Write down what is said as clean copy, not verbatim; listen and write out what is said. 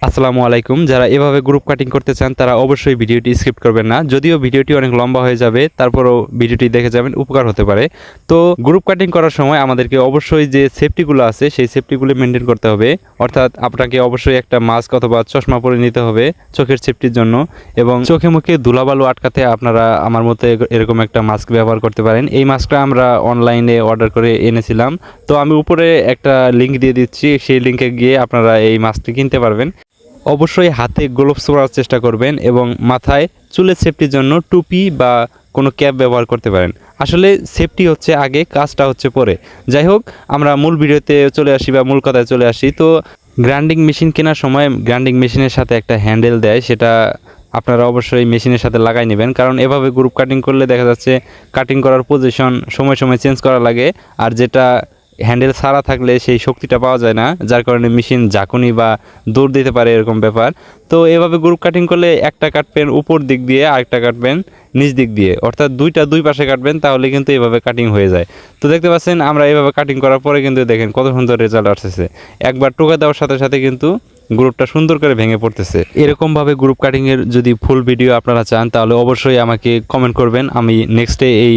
আসসালামু আলাইকুম। যারা এভাবে গ্রুপ কাটিং করতে চান তারা অবশ্যই ভিডিওটি স্কিপ করবেন না। যদিও ভিডিওটি অনেক লম্বা হয়ে যাবে, তারপরও ভিডিওটি দেখে যাবেন, উপকার হতে পারে। তো গ্রুপ কাটিং করার সময় আমাদেরকে অবশ্যই যে সেফটিগুলো আছে সেই সেফটিগুলো মেনটেন করতে হবে। অর্থাৎ আপনাকে অবশ্যই একটা মাস্ক অথবা চশমা পরে নিতে হবে চোখের সেফটির জন্য, এবং চোখে মুখে ধুলাবালু আটকাতে আপনারা আমার মতো এরকম একটা মাস্ক ব্যবহার করতে পারেন। এই মাস্কটা আমরা অনলাইনে অর্ডার করে এনেছিলাম। তো আমি উপরে একটা লিঙ্ক দিয়ে দিচ্ছি, সেই লিঙ্কে গিয়ে আপনারা এই মাস্কটি কিনতে পারবেন। অবশ্যই হাতে গ্লোভস পরার চেষ্টা করবেন এবং মাথায় চুলের সেফটির জন্য টুপি বা কোনো ক্যাপ ব্যবহার করতে পারেন। আসলে সেফটি হচ্ছে আগে, কাজটা হচ্ছে পরে। যাই হোক, আমরা মূল ভিডিওতে চলে আসি বা মূল কথায় চলে আসি। তো গ্রাইন্ডিং মেশিন কেনার সময় গ্রাইন্ডিং মেশিনের সাথে একটা হ্যান্ডেল দেয়, সেটা আপনারা অবশ্যই মেশিনের সাথে লাগাই নেবেন। কারণ এভাবে গ্রুপ কাটিং করলে দেখা যাচ্ছে কাটিং করার পজিশন সময় সময় চেঞ্জ করা লাগে, আর যেটা হ্যান্ডেল ছাড়া থাকলে সেই শক্তিটা পাওয়া যায় না, যার কারণে মেশিন ঝাঁকুনি বা দৌড় দিতে পারে, এরকম ব্যাপার। তো এভাবে গ্রুপ কাটিং করলে একটা কাটবেন উপর দিক দিয়ে, আরেকটা কাটবেন নিচ দিক দিয়ে, অর্থাৎ দুই পাশে কাটবেন, তাহলে কিন্তু এভাবে কাটিং হয়ে যায়। তো দেখতে পাচ্ছেন আমরা এভাবে কাটিং করার পরে কিন্তু দেখেন কত সুন্দর রেজাল্ট আসতেছে। একবার টোকা দেওয়ার সাথে সাথে কিন্তু গ্রুপটা সুন্দর করে ভেঙে পড়তেছে। এরকমভাবে গ্রুপ কাটিংয়ের যদি ফুল ভিডিও আপনারা চান তাহলে অবশ্যই আমাকে কমেন্ট করবেন, আমি নেক্সটে এই